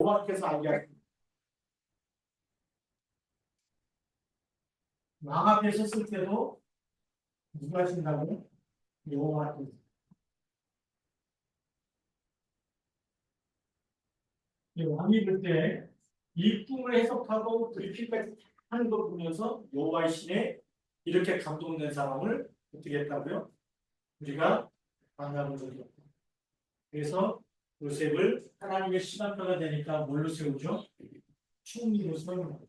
정확해서 알게 하십니다. 왕 앞에 섰을 때도 누가 하신다고요? 여호와께서. 왕이 그때 이 꿈을 해석하고 브리핑까지 하는 걸 보면서 여호와의 신에 이렇게 감동된 사람을 어떻게 했다고요? 우리가 만나본 적이 없다. 그래서 요셉을 하나님의 시간표가 되니까 뭘로 세우죠? 총리로 세우는.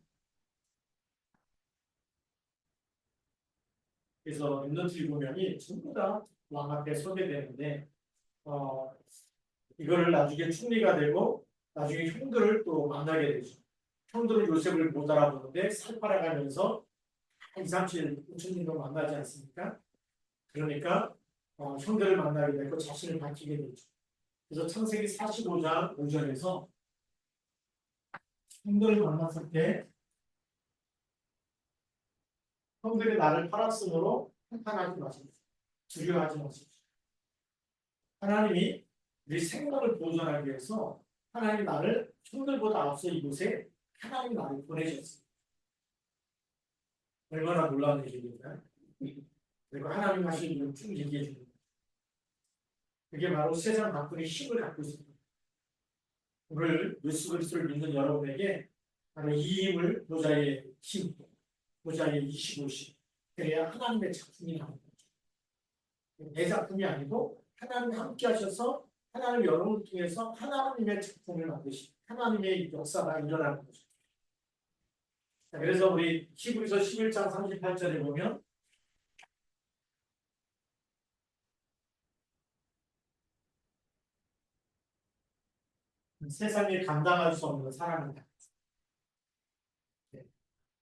그래서 랩넌트 보면이 전부 다 왕 앞에 서게 되는데 이거를 나중에 총리가 되고 나중에 형들을 또 만나게 되죠. 형들은 요셉을 못 알아보는데 살 팔아가면서 2, 3, 7, 5천년도 만나지 않습니까? 그러니까 형들을 만나게 되고 자신을 밝히게 되죠. 그래서 창세기 45장 5절에서 형들을 만났을 때 형들이 나를 팔았으므로 한탄하지 마십시오. 두려워하지 마십시오. 하나님이 우리 생명을 보존하기 위해서 하나님이 나를 형들보다 앞서 이곳에 하나님이 나를 보내셨습니다. 얼마나 놀라운 일입니까? 그리고 하나님 하신 일을 쭉 얘기해 줍니다. 그게 바로 세상 바꾸는 힘을 갖고 있습니다. 오늘 예수 그리스도를 믿는 여러분에게 바로 이 힘을 보좌의 힘, 보좌의 25시 그래야 하나님의 작품이 나오는 거죠. 내 작품이 아니고 하나님이 함께 하셔서 하나님 여러분을 통해서 하나님의 작품을 만드시 하나님의 역사가 일어나는 거죠. 자, 그래서 우리 히브리서 11장 38절에 보면 세상에 감당할 수 없는 사람이다.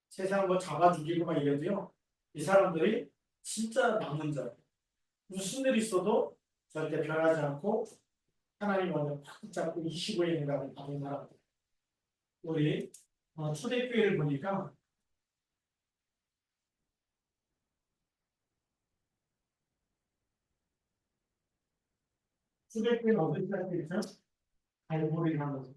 세상 뭐 잡아 죽이고 막 이래도요. 이 사람들이 진짜 남는 자. 무슨 일이 있어도 절대 변하지 않고 하나님 먼저 팍 붙잡고 25의 인간을 받은 사람들. 우리 초대교회를 보니까 초대교회는 어떤 시작이 있죠? 갈보리를 한 거죠.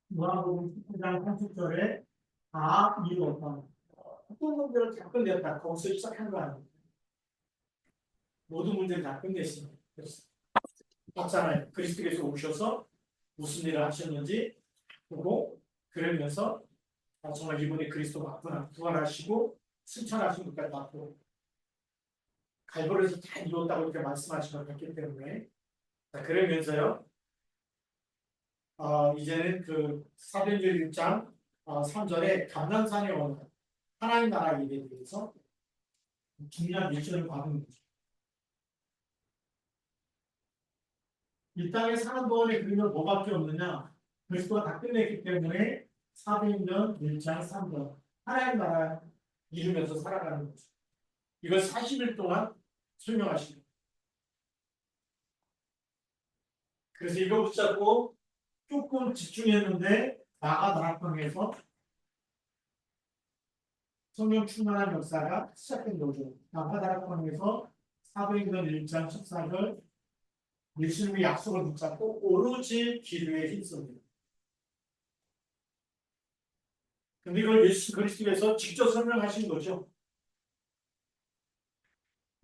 누가복음 19장 30절에 다 이루었다. 어떤 문제를 다 끝냈다. 거기서 시작한 거 아니에요. 모든 문제를 다 끝냈어요. 봤잖아요. 그리스도께서 오셔서 무슨 일을 하셨는지 보고 그러면서 정말 이분이 그리스도 맞구나 부활하시고 승천하신 것까지 맞고 갈보리에서 다 이뤘다고 이렇게 말씀하신 것 같기 때문에 그러면서요 이제는 그 사도행전 1장 3절에 감난산에 오는 하나님 나라 일에 대해서 중요한 미션을 받은 거죠. 이 땅에 사는 동안에 그러면 뭐밖에 없느냐? 그리스도가 다 끝냈기 때문에 사도행전 1장 3절 하나님 나라 이루면서 살아가는 거죠. 이걸 40일 동안 설명하시고 그래서 이거 붙잡고 조금 집중했는데 나가다락방에서 성령 충만한 역사가 시작된 거죠. 나가다락방에서 사도행전 1장 14절 예수님의 약속을 붙잡고 오로지 기도에 힘씁니다. 근데 이걸 예수 그리스도께서 직접 설명하신 거죠.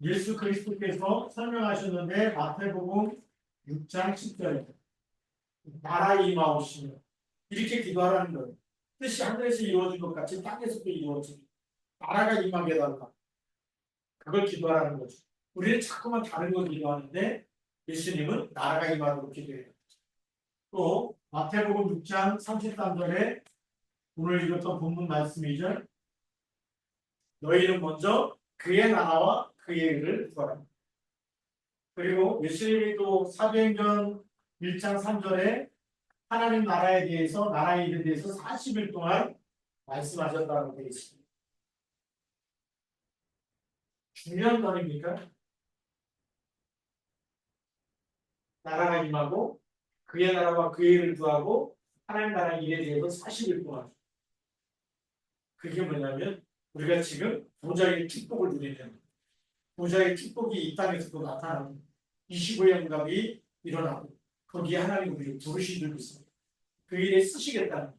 예수 그리스도께서 설명하셨는데 마태복음 6장 10절에 나라 임하옵시며 이렇게 기도하라는 거예요. 뜻이 하늘에서 이루어진 것 같이 땅에서도 이루어진 나라가 임하게 해달라. 그걸 기도하라는 거죠. 우리는 자꾸만 다른 걸 기도하는데 예수님은 나라가 임하도록 기도해요. 또 마태복음 6장 33절에 오늘 읽었던 본문 말씀이죠. 너희는 먼저 그의 나라와 그의 의를 구하라. 그리고 예수님이 또 사도행전 1장 3절에 하나님 나라에 대해서 나라의 일에 대해서 40일 동안 말씀하셨다고 되어 있습니다. 중요한 말입니까? 나라가 임하고 그의 나라와 그의 일을 구하고 하나님 나라의 일에 대해서 40일 동안 그게 뭐냐면 우리가 지금 보좌의 축복을 누리는 보좌의 축복이 이 땅에서도 나타나는 25의 영광이 일어나고 거기에 하나님 우리를 부르신 줄도 있습니다. 그 일에 쓰시겠다는 거예요.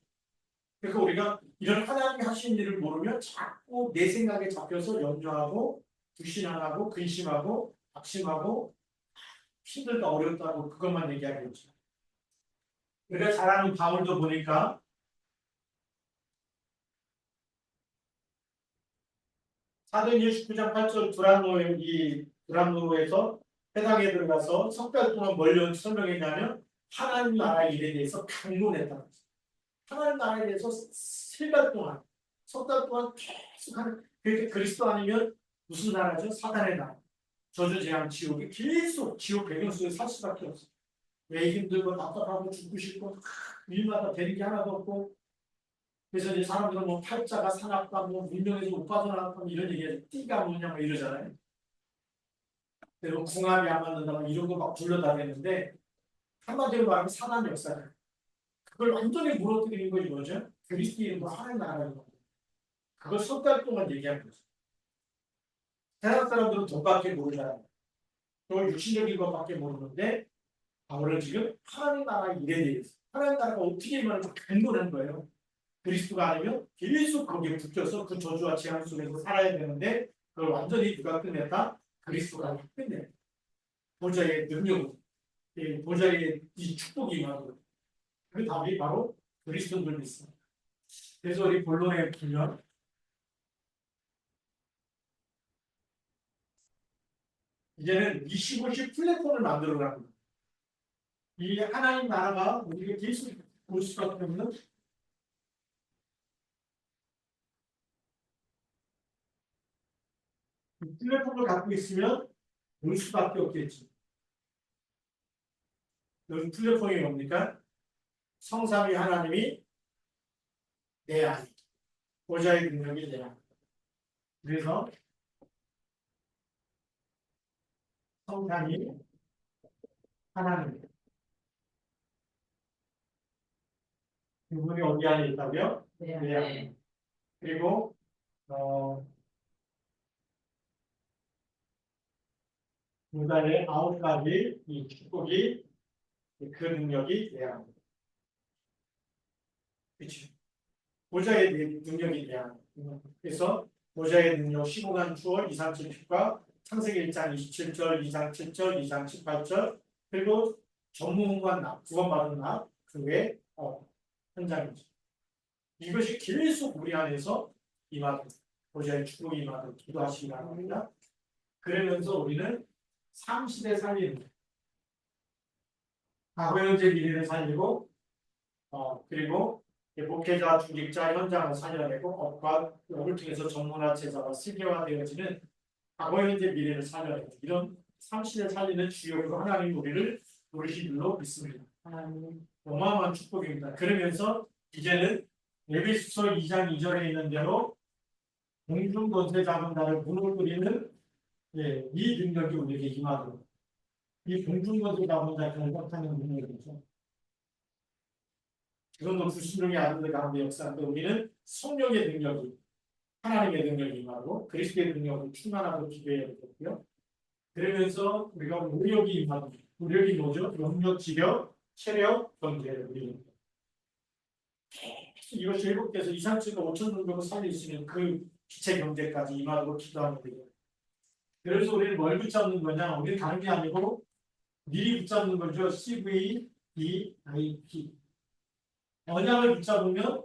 그러니까 우리가 이런 하나님이 하신 일을 모르면 자꾸 내 생각에 잡혀서 연주하고 불신앙하고 근심하고 낙심하고 힘들다 어렵다고 그것만 얘기하겠죠. 우리가 잘 아는 바울도 보니까 사도행전 19장 8절 두란노에서 회당에 들어가서 석 달 동안 뭘 설명했냐면 하나님 나라의 일에 대해서 강론했다는 거죠. 하나님 나라에 대해서 3달 동안, 석 달 동안 계속 하는, 그렇게 그리스도 아니면 무슨 나라죠? 사단의 나라. 저주, 재앙, 지옥이 계속 지옥 배경 속에 살 수밖에 없어요. 왜 힘들고 답답하고 죽고 싶고 일마다 되는 게 하나도 없고. 그래서 이제 사람들은 뭐 팔자가 사납다, 뭐 문명에서 못 빠져나갔다, 이런 얘기해서 띠가 뭐냐 막 이러잖아요. 그리고 궁합이 안 맞는다, 막 이런 거 막 불러다니는데 한마디로 말하면 사단 역사를 그걸 완전히 무너뜨리는 거 이거죠. 그리스도 이름으로 하나님 나라는 거. 그걸 석 달 동안 얘기하는 거죠. 세상 사람들은 돈밖에 모르잖아요. 또 육신적인 것밖에 모르는데 바울은 지금 하나님 나라 일에 대해서 하나님 나라가 어떻게 임하는지 강론한 거예요. 그리스도가 아니면 계속 거기에 붙여서 그 저주와 재앙 속에서 살아야 되는데 그걸 완전히 누가 끝냈다? 그리스도가 끝냈다. 보좌의 능력으로, 보좌의 이 축복이 임하고 그 답이 바로 그리스도인 줄 믿습니다. 그래서 우리 본론에 보면 이제는 25시 플랫폼을 만들어가는 거예요. 이 하나님 나라가 우리가 계속 볼 수밖에 없는 플랫폼을 갖고 있으면 볼 수밖에 없겠지. 여기 플랫폼이 뭡니까? 성삼위 하나님이 내 안에, 보좌의 능력이 내 안에. 그래서 성삼위 하나님, 그분이 어디 안에 있다고요? 내 안에. 그리고 유다의 9가지 이 축복이 그 능력이 내 안에. 그렇죠. 보좌의 능력이 내 안에. 그래서 보좌의 능력 15간 추월 2, 3, 7과 창세기 1장 27절, 2장 7절, 2장 18절 그리고 전무후무한 구원받은 그 외에 현장이죠. 이것이 계속 우리 안에서 임하는 보좌의 축복이 임하는 기도하시기 바랍니다. 그러면서 우리는 상시대 살리는 과거 현재 미래를 살리고 그리고 목회자, 중직자, 현장을 살려내고 업과 업을 통해서 전문화 제자가 실계화되어지는 과거 현재 미래를 살려내고 이런 상시대 살리는 주역으로 하나님 우리를 부르신 줄로 믿습니다. 하나님 어마어마한 축복입니다. 그러면서 이제는 에베소서 2장 2절에 있는 대로 공중 권세 잡은 자를 무너뜨리는 이 능력이 우리에게 임하도록 이 공중 권세 잡은 자를 결박하는 능력이죠. 그것도 불순종의 아들들 가운데 역사하는데 우리는 성령의 능력이 하나님의 능력이 임하고 그리스도의 능력으로 충만하고 기도해야 되겠고요. 그러면서 우리가 무력이 임하고 무력이 뭐죠? 영력, 지력, 체력, 경제 이것이 회복돼서 이상치가 5천 정도로 살릴 수 있는 그 기체 경제까지 임하도록 기도하는 거예요. 그래서 우리는 뭘 붙잡는 거냐? 우리는 다른 게 아니고 미리 붙잡는 거죠. CVDIP. 언약을 붙잡으면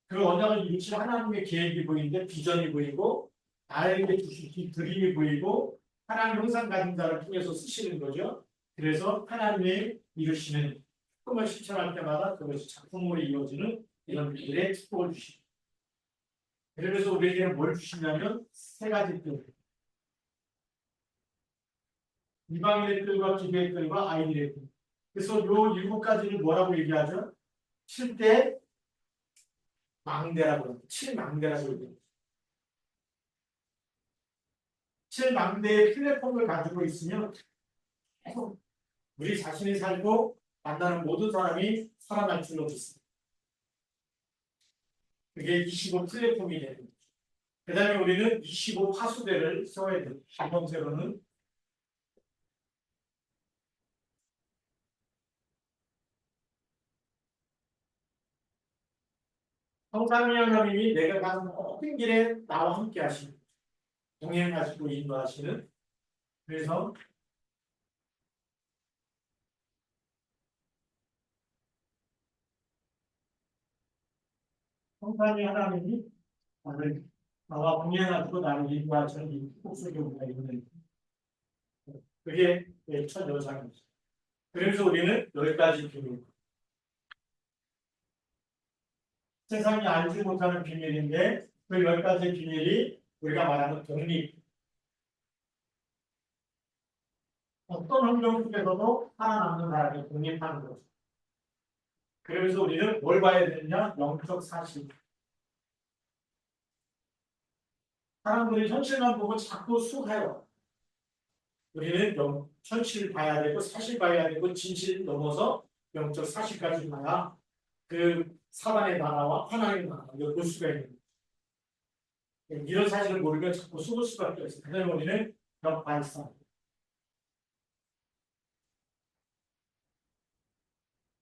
그 언약을 이루실 하나님의 계획이 보이는데 비전이 보이고 나에게 주신 드림이 보이고 하나님 항상 가진 자를 통해서 쓰시는 거죠. 그래서 하나님의 이루시는 꿈을 실천할 때마다 그것이 작품으로 이루어지는 이런 일에 축복을 주십니다. 그래서 우리에게는 뭘 주시냐면 3가지 뜻. 이방인의 뜻과 기도의 뜻과 아이들의 뜻. 그래서 요 7가지를 뭐라고 얘기하죠? 7대 망대라고 합니다. 7망대라고 얘기합니다. 7망대의 플랫폼을 가지고 있으면 우리 자신이 살고 만나는 모든 사람이 살아날 줄로 믿습니다. 그게 25 플랫폼이 되는 거죠. 그 다음에 우리는 25 파수대를 써야 돼요. 이번세로는 성삼위 하나님이 내가 가는 모든 길에 나와 함께 하시는, 동행하시고 인도하시는. 그래서 성삼위 하나님이 나를 나와 동행하시고 나를 인도하시는 이 복수의 우리가 있는, 그게 첫 여장이죠. 그래서 우리는 여기까지 비밀. 세상이 알지 못하는 비밀인데 그 10가지 비밀이 우리가 말하는 독립. 어떤 환경 속에서도 살아남는 사람이 독립하는 거죠. 그래서 우리는 뭘 봐야 되느냐? 영적 사실. 사람들이 현실만 보고 자꾸 수해요. 우리는 현실을 봐야 되고 사실 봐야 되고 진실 넘어서 영적 사실까지 봐야 그 사단의 나라와 하나님의 나라를 볼 수가 있는 거예요. 이런 사실을 모르면 자꾸 숨을 수밖에 없어요. 그다음에 우리는 역발상.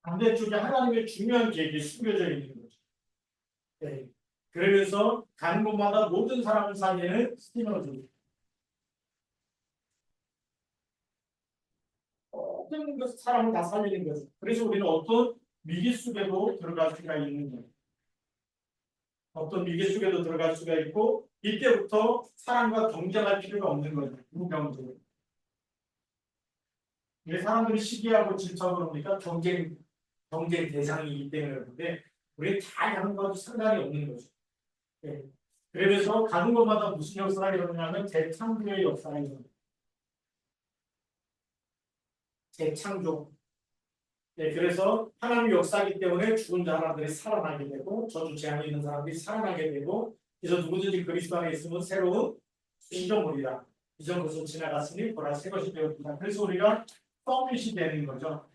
반대쪽에 하나님의 중요한 계획이 숨겨져 있는 거죠. 네. 그러면서 가는 곳마다 모든 사람 사이에는 스티머를 모든 사람을 다 살리는 거죠. 그래서 우리는 어떤 위기 속에도 들어갈 수가 있는 거예요. 어떤 위기 속에도 들어갈 수가 있고 이때부터 사람과 경쟁할 필요가 없는 거예요. 무경쟁. 왜 사람들이 시기하고 질척을 합니까? 경쟁 대상이기 때문에 그런데 우리 다 하는 것도 상관이 없는 거죠. 네. 그러면서 가는 곳마다 무슨 역사가 일어나냐면 재창조의 역사가 일어납니다. 재창조. 네, 그래서 하나님의 역사이기 때문에 죽은 사람들이 살아나게 되고 저주 재앙이 있는 사람들이 살아나게 되고 그래서 누구든지 그리스도 안에 있으면 새로운 피조물이다. 이전 것은 지나갔으니 보라 새 것이 되었다. 그래서 우리가 서밋이 되는 거죠.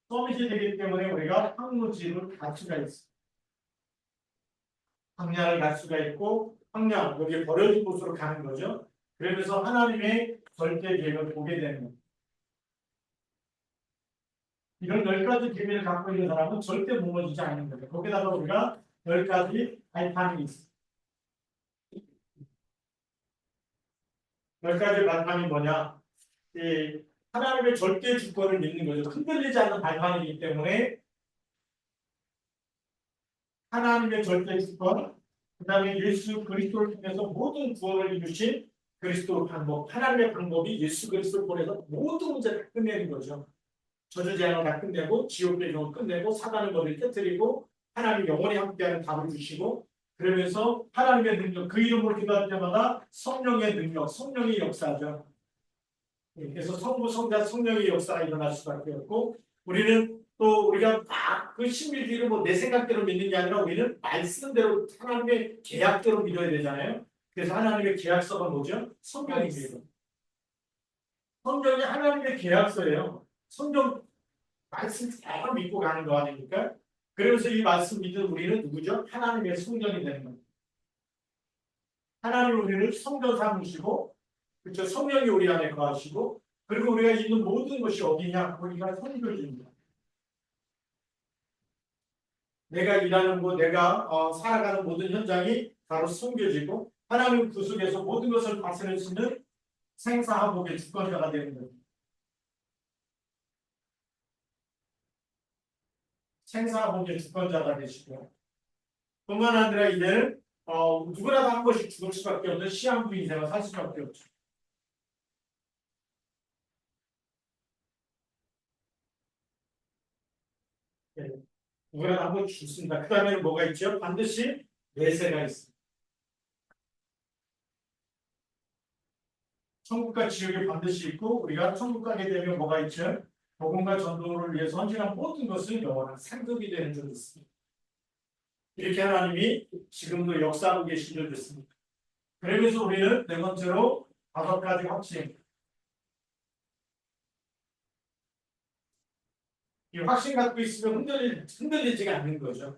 서밋이 되기 때문에 우리가 황무지를 갈 수가 있어요. 황량을 갈 수가 있고 황량, 여기 버려진 곳으로 가는 거죠. 그러면서 하나님의 절대 계획을 보게 되는 거예요. 이런 10가지 비밀을 갖고 있는 사람은 절대 무너지지 않는 거예요. 거기다가 우리가 10가지 발판이 있어요. 10가지 발판이 뭐냐? 이 하나님의 절대 주권을 믿는 거죠. 흔들리지 않는 발판이기 때문에 하나님의 절대 주권, 그 다음에 예수 그리스도를 통해서 모든 구원을 이루신 그리스도 방법, 하나님의 방법이 예수 그리스도를 통해서 모든 문제를 끝내는 거죠. 저주 재앙을 다 끝내고 지옥 배경을 끝내고 사단의 머리를 깨뜨리고 하나님 영원히 함께하는 답을 주시고 그러면서 하나님의 능력, 그 이름으로 기도할 때마다 성령의 능력, 성령의 역사죠. 그래서 성부, 성자, 성령의 역사가 일어날 수밖에 없고 우리는 또 우리가 막 그 신비주의를 뭐 내 생각대로 믿는 게 아니라 우리는 말씀대로 하나님의 계약대로 믿어야 되잖아요. 그래서 하나님의 계약서가 뭐죠? 성경입니다. 성경이 하나님의 계약서예요. 성경 말씀 잘 믿고 가는 거 아닙니까? 그러면서 이 말씀 믿는 우리는 누구죠? 하나님의 성전이 되는 겁니다. 하나님 우리를 성전 삼으시고 그렇죠? 성령이 우리 안에 거하시고 그리고 우리가 있는 모든 것이 어디냐? 우리가 성교지입니다. 내가 일하는 곳, 내가 살아가는 모든 현장이 바로 성교지고 하나님 그 속에서 모든 것을 다스리시는 생사화복의 주권자가 되는 겁니다. 생사화복의 주권자가 되시고 뿐만 아니라 이제는 누구라도 한 번씩 죽을 수밖에 없는 시한부 인생을 살 수밖에 없죠. 네. 누구라도 한 번 죽습니다. 그 다음에는 뭐가 있죠? 반드시 내세가 있습니다. 천국과 지옥이 반드시 있고 우리가 천국 가게 되면 뭐가 있죠? 복음과 전도를 위해서 헌신한 모든 것은 영원한 상급이 되는 줄 믿습니다. 이렇게 하나님이 지금도 역사하고 계신 줄 믿습니다. 그러면서 우리는 네 번째로 5가지 확신. 이 확신 갖고 있으면 흔들리지가 않는 거죠.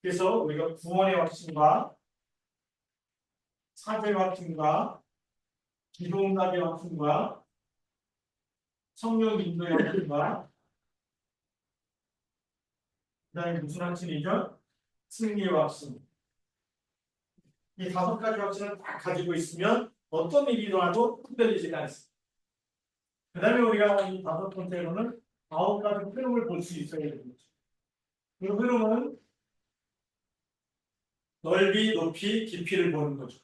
그래서 우리가 구원의 확신과 사죄의 확신과 기도응답의 확신과 성령 인도의 확신과 그 다음에 무슨 확신이죠? 승리의 확신. 이 다섯 가지 확신을 다 가지고 있으면 어떤 일이 일어나도 흔들리지가 않습니다. 그 다음에 우리가 이 다섯 번째로는 아홉 가지 흐름을 볼 수 있어야 됩니다. 그 흐름은 넓이, 높이, 깊이를 보는 거죠.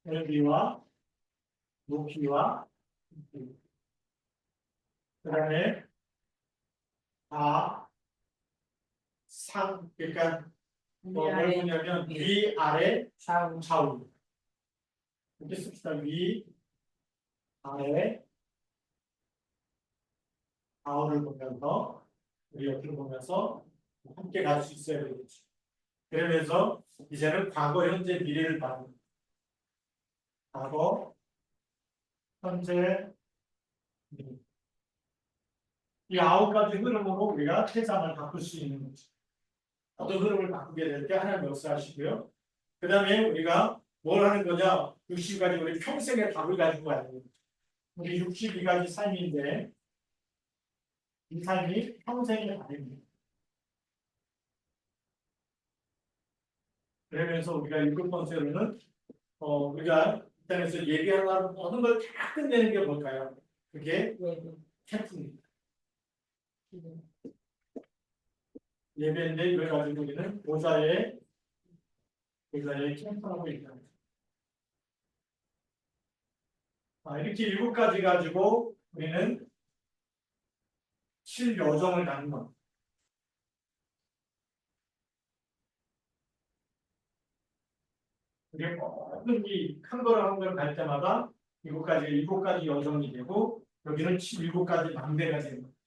넓이와 높이와 깊이. 그 다음에 상, 그러니까 뭘 보냐면 위, 아래, 좌우. 이렇게 씁시다. 위, 아래, 좌우를 보면서 우리 옆을 보면서 함께 갈 수 있어야 되겠죠. 그러면서 이제는 과거, 현재, 미래를 봐는 과거, 현재, 미래. 이 아홉 가지 흐름으로 우리가 세상을 바꿀 수 있는 거죠. 어떤 흐름을 바꾸게 될 때 하나님 역사하시고요. 그 다음에 우리가 뭘 하는 거냐? 60가지 우리 평생의 답을 가지고 가는 거죠. 우리 62가지 삶인데 이 삶이 평생의 답입니다. 그러면서 우리가 일곱 번째로는 우리가 인터넷에서 예배하는 걸 다 끝내는 게 뭘까요? 그게 캠프입니다. 예배인데 이걸 가지고 우리는 보좌의 캠프라고 얘기합니다. 이렇게 일곱 가지 가지고 우리는 7여정을 가는 겁니다. 우리가 모든 이큰 거를 한 걸 갈 때마다 일곱 가지 여정이 되고 여기는 일곱 가지 망대가 되는 겁니다.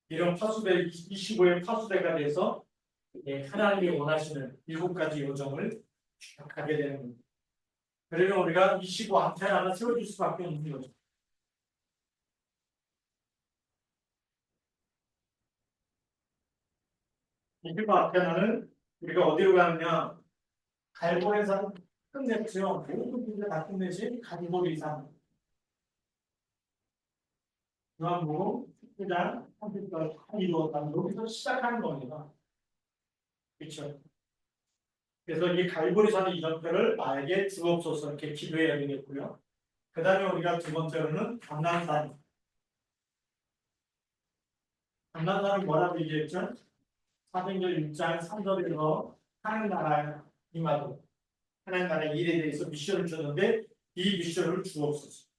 이런 파수대 25의 파수대가 돼서 하나님이 원하시는 일곱 가지 여정을 가게 되는 겁니다. 그러면 우리가 25 안테나 하나 세워줄 수밖에 없는 거죠. 이 25 안테나는 우리가 어디로 가느냐? 갈보리산 끝냈죠. 모든 분들 다 끝내지 갈보리산. 중앙부 축구장 컴퓨터 이루어간 여기서 시작하는 겁니다. 그렇죠. 그래서 이 갈보리산의 이전표를 나에게 주옵소서 이렇게 기도해야 되겠고요. 그 다음에 우리가 두 번째로는 감난산. 감난산은 뭐라고 얘기했죠? 사도행전 6장 3절에서 하나님 나라에 임하도록 하나님 나라의 일에 대해서 미션을 줬는데 이 미션을 주옵소서.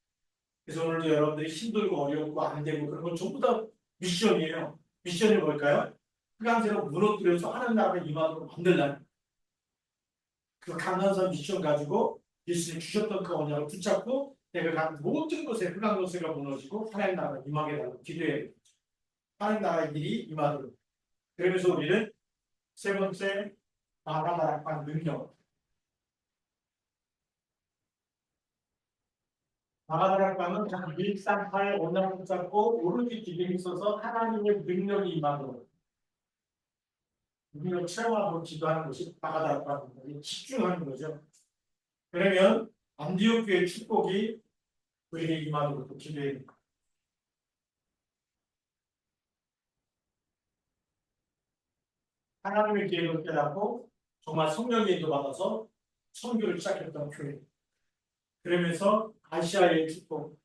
그래서 오늘도 여러분들이 힘들고 어렵고 안 되고 그런 건 전부 다 미션이에요. 미션이 뭘까요? 흑암세로 무너뜨려서 하나님 나라에 임하도록 만들라는 그 감난산 미션 가지고 예수님 주셨던 그 언약을 붙잡고 내가 간 모든 곳에 흑암세가 무너지고 하나님 나라가 임하게 달라고 기도해야 되겠죠. 하나님 나라의 일이 임하도록. 그러면서 우리는 세 번째 마가다락방 능력. 마가다락방은 밀상파에 언약을 붙잡고 오른쪽 기둥이 있어서 하나님의 능력이 임하도록 능력 체험하고 기도하는 것이 마가다락방입니다. 집중하는 거죠. 그러면 안디옥 교회 축복이 우리에게 임하도록 기도해야 됩니다. 하나님의 계획을 깨닫고 정말 성령의 인도받아서 선교를 시작했던 교회. 그러면서 아시아의 축복.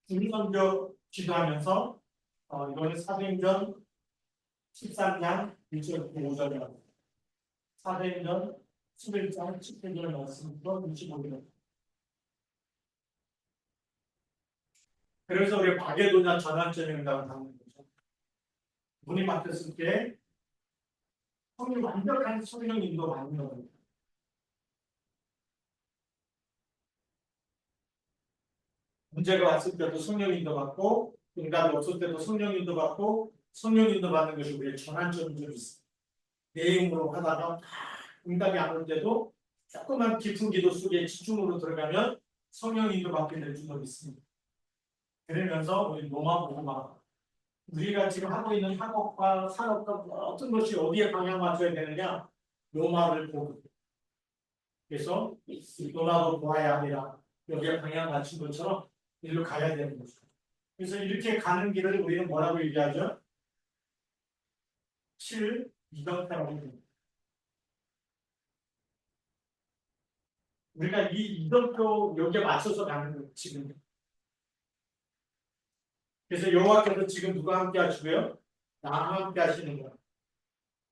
중선교 기도하면서 이번에 사도행전 13장 1절 5절이라고 사도행전 11장 17절 말씀부터 25절. 그래서 우리 마게도냐 전환점이라고 하는 거죠. 문이 막혔을 때 성령 완벽한 성령 인도 받는 겁니다. 문제가 왔을 때도 성령 인도 받고 응답이 없을 때도 성령 인도 받고 성령 인도 받는 것이 우리의 전환점이 좀 있습니다. 내용으로 하다가 응답이 안 올 때도 조금만 깊은 기도 속에 집중으로 들어가면 성령 인도 받게 될 줄도 믿습니다. 그러면서 우리 로마 복음화 우리가 지금 하고 있는 학업과 산업과 어떤 것이 어디에 방향 맞춰야 되느냐 로마를 보고 그래서 로마로 보아야 하리라 여기에 방향 맞춘 것처럼 일로 가야 되는 거죠. 그래서 이렇게 가는 길을 우리는 뭐라고 얘기하죠? 7이정표라고 합니다. 우리가 이 이정표 여기에 맞춰서 가는 거예요, 지금. 그래서 여호와께서 지금 누가 함께 하시고요? 나와 함께 하시는 거예요.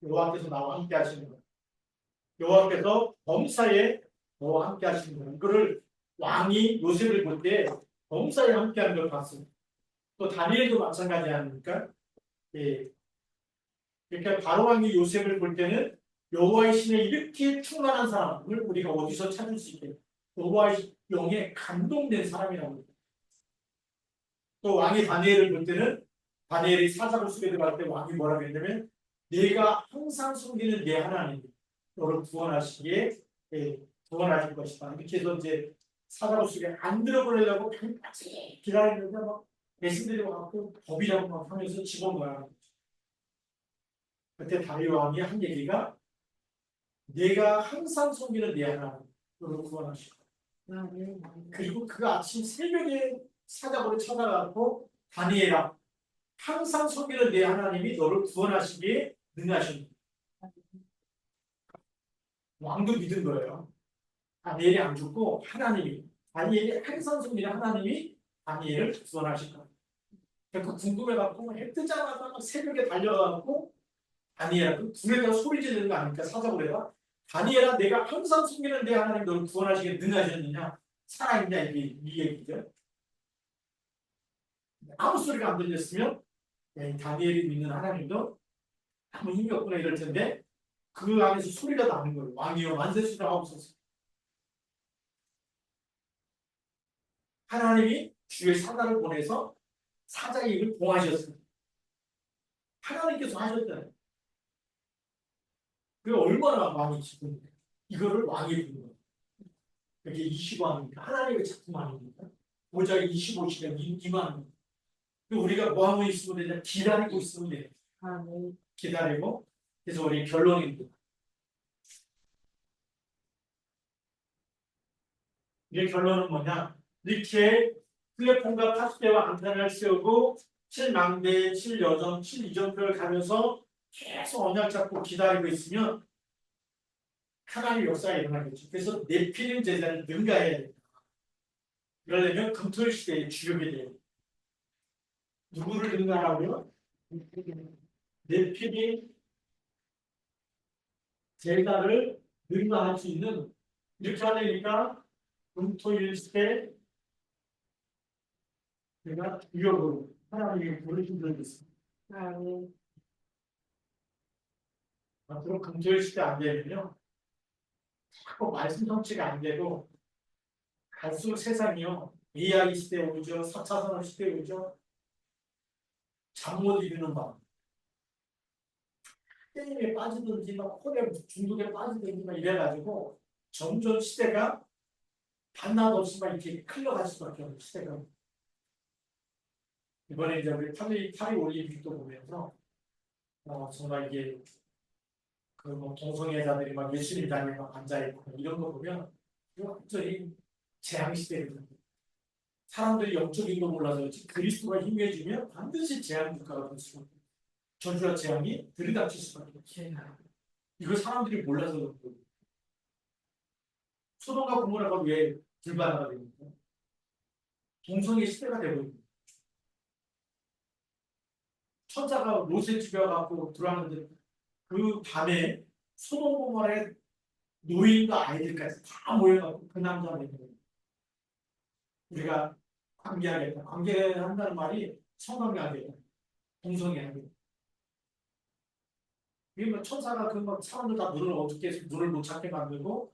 여호와께서 나와 함께 하시는 거예요. 여호와께서 범사에 너와 함께 하시는 거예요. 이거를 왕이 요셉을 볼 때 범사에 함께 하는 걸 봤습니다. 또 다니엘도 마찬가지 아닙니까? 예. 그러니까 바로 왕이 요셉을 볼 때는 여호와의 신에 이렇게 충만한 사람을 우리가 어디서 찾을 수 있게 여호와의 영에 감동된 사람이라고 합니다. 또 왕이 다니엘을 볼 때는 다니엘이 사자로 숲에 들어갈 때 왕이 뭐라고 했냐면 내가 항상 숨기는 내 하나님 너를 구원하시기에 구원하실 것이다. 이렇게 해서 이제 사자로 숲에 안 들어보내려고 끝까지 기다리는데 막 배신들이 와갖고 법이라고 막 하면서 집어넣어야 합니다. 그때 다리오 왕이 한 얘기가 내가 항상 섬기는 내 하나님 너를 구원하시고 그리고 그 아침 새벽에 사자고를 찾아가고 다니엘아 항상 섬기는 내 하나님이 너를 구원하시기에 능하십니다. 왕도 믿은 거예요. 다니엘이 안 죽고 하나님이 다니엘이 항상 섬기는 하나님이 다니엘을 구원하실 거예요. 그러니까 궁금해갖고 해 뜨자마자 새벽에 달려가고 다니엘아 그 불에다 소리 지르는 거 아닙니까? 사자고래가 다니엘아 내가 항상 숨기는 내 하나님 너를 구원하시기에 능하셨느냐 살아있냐 이 얘기죠. 아무 소리가 안 들렸으면 다니엘이 믿는 하나님도 아무 힘이 없구나 이럴 텐데 그 안에서 소리가 나는 거예요. 왕이여 만세수장하옵소서. 하나님이 주의 사자를 보내서 사자의 입을 봉하셨습니다. 하나님께서 하셨잖아요. 그게 얼마나 많이 지금 이거를 왕이 부른 거예요. 이게 25왕입니까? 하나님의 작품 아닙니까? 모자에 25시간 임하는 거. 우리가 뭐 하고 있으면 되냐? 기다리고 있으면 돼요. 기다리고. 그래서 우리 결론입니다. 이게 결론은 뭐냐? 이렇게 플랫폼과 파수대와 안테나를 세우고 7망대, 7여정, 7이정표를 가면서 계속 언약 잡고 기다리고 있으면 하나님의 역사가 일어나겠죠. 그래서 네피림 제자를 능가해야 됩니다. 그러려면 금토일 시대의 주역이 돼요. 누구를 능가하고요? 네피림 제자를 능가할 수 있는 이렇게 하려니까 금토일 시대 내가 주역으로 하나님이 부르신 적이 있습니다. 앞으로 금토일 시대 안 되면요. 자꾸 말씀 성취가 안 되고 갈수록 세상이요. AI 시대에 오죠. 4차 산업 시대에 오죠. 잠 못 이루는 밤. 게임에 빠지든지 막 폰에 중독에 빠지든지 막 이래가지고 점점 시대가 반나절 없이 막 이렇게 흘러갈 수밖에 없는 시대가. 이번에 이제 우리 파리 올림픽도 보면서 정말 이게 그 뭐 동성애자들이 막 예수님당에 막 앉아있고 이런 거 보면 완전히 재앙시대거든요. 사람들이 영적인 걸 몰라서 그리스도가 힘해지면 반드시 재앙 국가가 될 수가 있어요. 저주와 재앙이 들이닥칠 수밖에 없어요. 이걸 사람들이 몰라서 그런 거예요. 소돔과 고모라가 왜 불바다가 됩니까? 동성애 시대가 되고 있는 거예요. 천사가 롯을 죽여갖고 들어왔는데 그 밤에 소돔 고모라의 노인과 아이들까지 다 모여갖고 그 남자가 있는 거예요. 우리가 관계하겠다. 관계한다는 말이 성관계하겠다. 동성애하겠다. 이게 뭐 천사가 그 막 사람들 다 눈을 어떻게 해서 눈을 못 찾게 만들고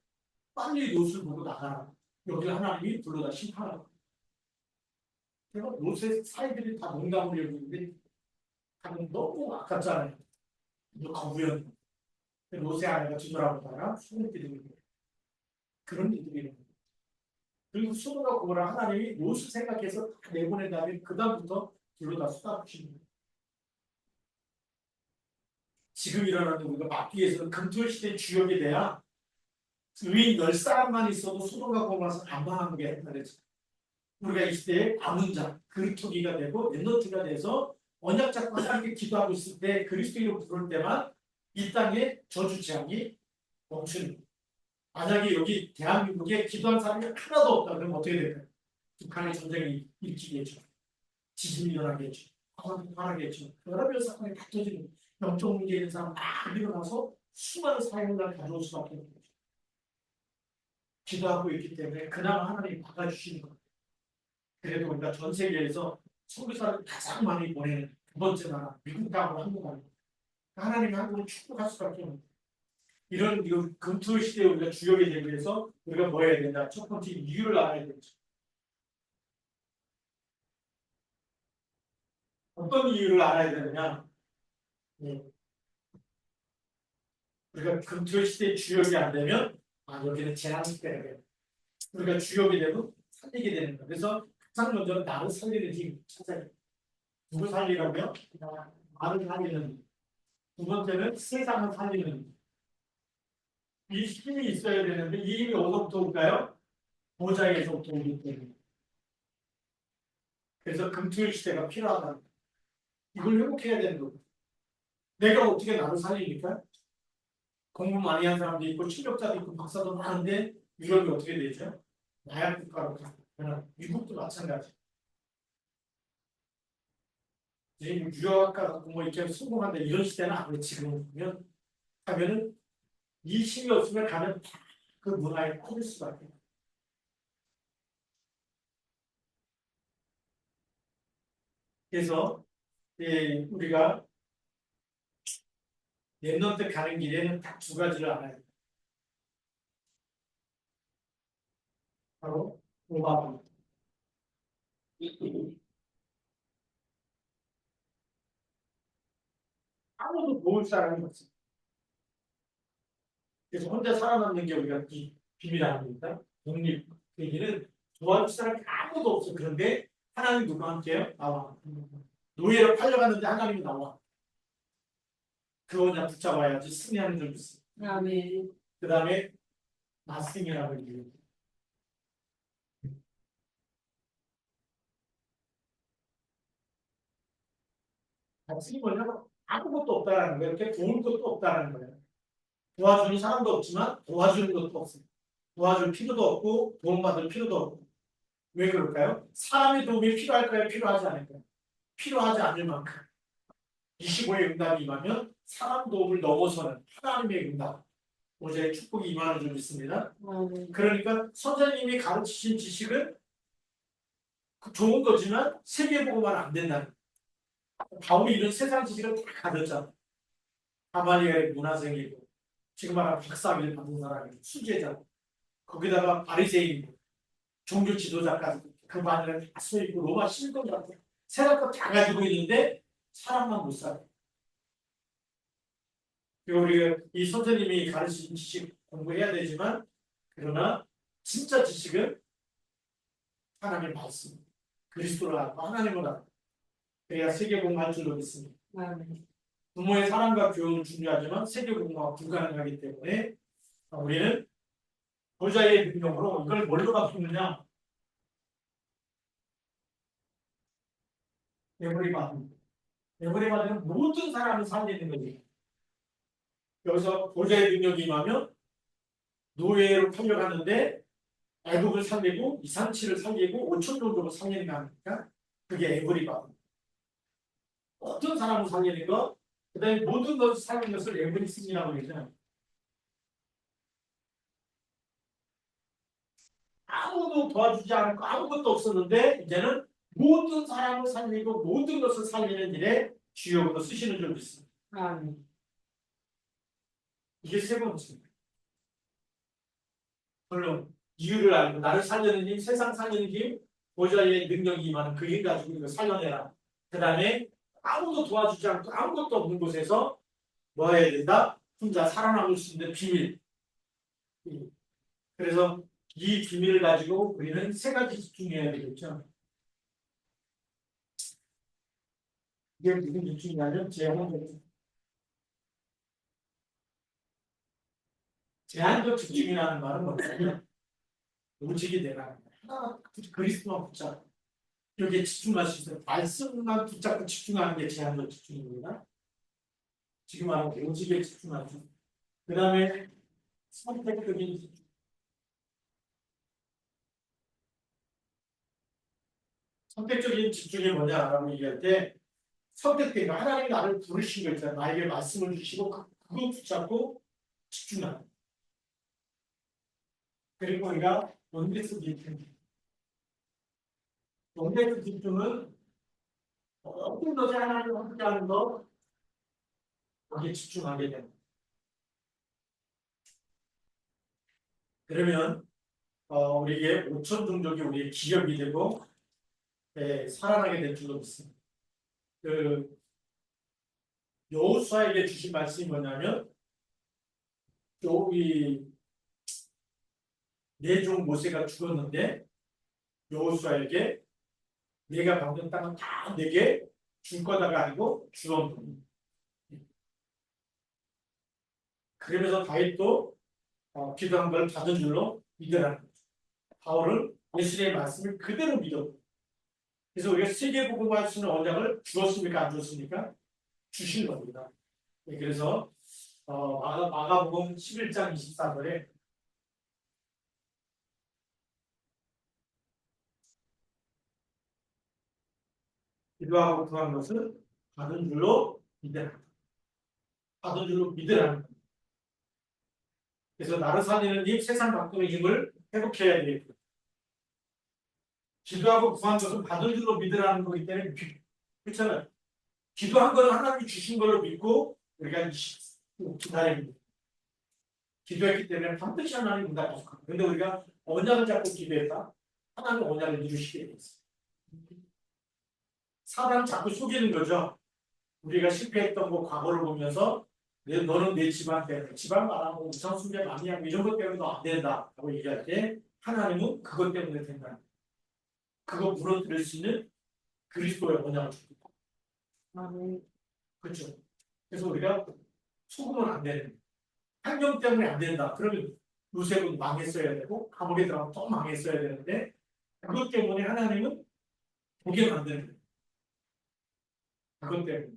빨리 롯을 보고 나가라. 여기 하나님이 불러다 심판하라. 그래서 롯의 사이들이 다 농담을 열고 하면 너무 아깝잖아요. 이거 거부연. 롯의 아내가 뒤돌아보다가 손을 들이는 거예요. 그런 일들이 있는 거예요. 그리고 소돔과 고모라 하나님이 롯을 생각해서 다 내보낸 다음에 그 다음부터 불러다 쏟아부시는 거예요. 지금 일어나는 우리가 막기 위해서는 금토일 시대의 주역이 돼야 의인 10사람만 있어도 소돔과 고모라서 안 망하는 게 말이지. 우리가 이 시대에 아문자, 그리토기가 되고 랩넌트가 돼서 언약 잡고 하나님께 기도하고 있을 때 그리스도 이름 부를 때만 이 땅에 저주 재앙이 멈추는 거예요. 만약에 여기 대한민국에 기도한 사람이 하나도 없다 그러면 어떻게 될까요? 북한의 전쟁이 일으키겠죠. 지진이 일어나겠죠. 화산이 일어나겠죠. 여러 별 사건이 다 터지는 영적 문제 있는 사람 막 일어나서 수많은 사회문화를 가져올 수밖에 없는 거죠. 기도하고 있기 때문에 그나마 하나님이 막아주시는 거예요. 그래도 우리가 전 세계에서 선교사를 가장 많이 보내는 두 번째 나라 미국하고 한국하고 하나님이 한국을 축복할 수밖에 없는 거예요. 이런 금토 시대에 우리가 주역이 되기 위해서 우리가 뭐 해야 된다? 첫 번째 이유를 알아야 되죠. 어떤 이유를 알아야 되느냐? 우리가 금토 시대의 주역이 안 되면 여기는 재앙 때문에 우리가 주역이 되면 살리게 되는 거예요. 그래서 가장 먼저는 나를 살리는 힘 찾아야 돼요. 누구 살리라고요? 나를 살리는 힘. 두 번째는 세상을 살리는 힘. 이 힘이 있어야 되는데 이 힘이 어디서부터 올까요? 보좌에서부터 오기 때문에. 그래서 금토일 시대가 필요하다. 이걸 회복해야 되는 거고. 내가 어떻게 나를 살립니까? 공부 많이 한 사람도 있고 실력자도 있고 박사도 많은데 유럽이 어떻게 되죠? 마약 국가로 가면 미국도 마찬가지. 지금 유학가 갖고 뭐 이렇게 성공한다 이런 시대는 아니고 지금 보면 하면은 이 힘이 없으면 가면 다 그 문화에 빠질 수밖에. 그래서 우리가 랩넌트 가는 길에는 딱 두 가지를 알아야 돼. 바로 오바마. 아무도 도울 사람이 없어. 그래서 혼자 살아남는 게 우리가 이 비밀 아닙니까? 독립. 얘기는 도와줄 사람이 아무도 없어. 그런데 하나님 누구와 함께요? 나와. 노예로 팔려갔는데 하나님이 나와. 그 언약 붙잡아야지 승리하는 줄 있어. 아멘. 그 다음에 나승이라고 얘기해요. 나승이 뭐냐면 아무것도 없다라는 거예요. 이렇게 도울 것도 없다라는 거예요. 도와주는 사람도 없지만 도와주는 것도 없어요. 도와줄 필요도 없고 도움받을 필요도 없고. 왜 그럴까요? 사람의 도움이 필요할까요? 필요하지 않을까요? 필요하지 않을 만큼 25의 응답이 임하면 사람 도움을 넘어서는 하나님의 응답 오직 축복이 임하는 줄 믿습니다. 그러니까 선생님이 가르치신 지식은 좋은 거지만 세계보고만 안 된다는 거예요. 바울이 이런 세상 지식을 다 가졌잖아요. 가말리엘의 문화생이고 지금 말하는 박사학위를 받은 사람이고 수제자 거기다가 바리새인이고 종교 지도자까지 그 반을 다 써있고 로마 신권 같은 세상과 다 가지고 있는데 사람만 못 살아요. 그리고 우리가 이 선생님이 가르친 지식 공부해야 되지만 그러나 진짜 지식은 하나님의 말씀 그리스도를 알고 하나님을 알고 그래야 세계 공부할 줄로 믿습니다. 부모의 사랑과 교육은 중요하지만 세계 공부가 불가능하기 때문에 우리는 보좌의 능력으로 이걸 뭘로 바꾸느냐 에브리바디는 모든 사람을 살리는 거지. 여기서 보좌의 능력이 임하면 노예로 팔려가는데 애국을 살리고 이산치를 살리고 5천 정도를 살리는 거 아닙니까? 그게 에브리바디. 어떤 사람을 살리는 거, 그 다음에 모든 것을 살리는 것을 에브리슨이라고 그러잖아요. 아무도 도와주지 않고 아무것도 없었는데 이제는 모든 사람을 살리고 모든 것을 살리는 일에 주역으로 쓰시는 줄 믿습니다. 이게 세 번째입니다. 물론 이유를 알고 나를 살리는 힘, 세상 살리는 힘, 보좌의 능력이 임하는 그 힘 가지고 이거 살려내라. 그 다음에 아무도 도와주지 않고 아무것도 없는 곳에서 뭐 해야 된다? 혼자 살아남을 수 있는 비밀. 그래서 이 비밀을 가지고 우리는 세 가지 집중해야 되겠죠. 이게 무슨 집중이냐면 제한적 집중이라는 말은 뭐냐면 오직이 되라. 하나만 그리스도만 붙잡고 여기에 집중할 수 있어요. 말씀만 붙잡고 집중하는 게 제한적 집중입니다. 지금 하는 오직에 집중하죠. 그 다음에 선택적인 집중. 선택적인 집중이 뭐냐라고 얘기할 때 선택된 거 하나님이 나를 부르신 거 있잖아요. 나에게 말씀을 주시고 그거 붙잡고 집중하는 거. 그리고 우리가 원대스 집중. 원대스 집중은 어떤 것이 하나님을 함께하는 거 거기에 집중하게 됩니다. 그러면 우리에게 5천 종족이 우리의 기업이 되고 살아나게 될 줄로 믿습니다. 그 여호수아에게 주신 말씀이 뭐냐면 여기 내 종 모세가 죽었는데 여호수아에게 내가 받는 땅은 다 내게 줄 거다가 아니고 주었노니. 그러면서 다윗도 기도한 걸 받은 줄로 믿으라는 거죠. 바울은 예수님의 말씀을 그대로 믿었고 그래서 우리가 세계복음할 수 있는 언약을 주었습니까? 안 주었습니까? 주신 겁니다. 네, 그래서 마가복음 11장 24절에 기도하고 구한 것을 받은 줄로 믿으라. 받은 줄로 믿으라는 겁니다. 그래서 나를 살리는 힘, 세상 밖의 힘을 회복해야 되겠고 기도하고 구한 것은 받은 줄로 믿으라는 거기 때문에 그렇잖아요. 기도한 거는 하나님이 주신 걸로 믿고 우리가 기다립니다. 기도했기 때문에 반드시 하나님 응답하실 겁니다. 그런데 우리가 언약을 잡고 기도했다. 하나님 언약을 이루시게 되겠어요. 사람을 자꾸 속이는 거죠. 우리가 실패했던 거 과거를 보면서 너는 내 집안 때문에 집안 말하고 우상숭배 많이 하고 이런 것 때문에 너 안 된다 라고 얘기할 때 하나님은 그것 때문에 된다. 그거 무너뜨릴 수 있는 그리스도의 언약을 줍니다. 그렇죠. 그래서 우리가 속으면 안 되는 환경 때문에 안 된다. 그러면 요셉은 망했어야 되고 감옥에 들어가면 또 망했어야 되는데 그것 때문에 하나님은 보게 만드는 거예요. 그것 때문에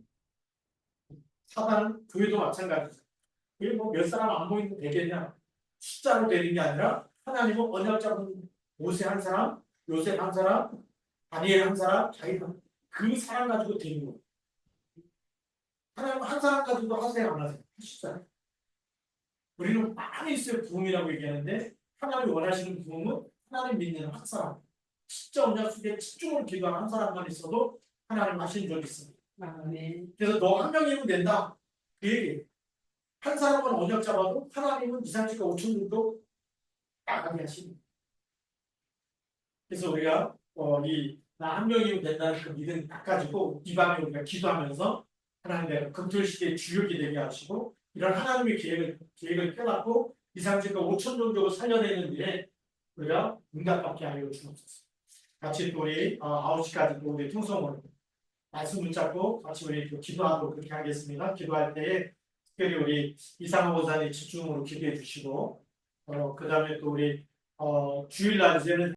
사단은 교회도 마찬가지죠. 그게 뭐 몇 사람 안 보이면 되겠냐 숫자로 되는 게 아니라 하나님은 언약 잡은 모세 한 사람, 요셉 한 사람, 다니엘 한 사람, 다윗 한 사람 그 사람 가지고 되는 거예요. 하나님 한 사람 가지고 하세요 안 하세요? 하시잖아요. 우리는 많이 있어요. 부흥이라고 얘기하는데 하나님이 원하시는 부흥은 하나님 믿는 한 사람 진짜 언약 속에 집중으로 기도하는 한 사람만 있어도 하나님 하시는 적이 있습니다. 그래서 너 한 명이면 된다. 그 얘기예요. 한 사람은 언약 잡아도 하나님은 이상치가 5천 정도 나가게 하십니다. 그래서 우리가 나 한 명이면 된다는 그 믿음 딱 가지고 이 밤에 우리가 기도하면서 하나님의 금토일시대의 주역이 되게 하시고 이런 하나님의 계획을 펴놨고 이상치가 5천 정도를 살려내는 일에 우리가 응답받게 하여 주옵소서. 같이 또 우리 9시까지 또 우리 통성으로 말씀 붙잡고 같이 우리 기도하도록 그렇게 하겠습니다. 기도할 때에 특별히 우리 이상호 목사님 집중으로 기도해 주시고 그 다음에 또 우리 주일날 이제는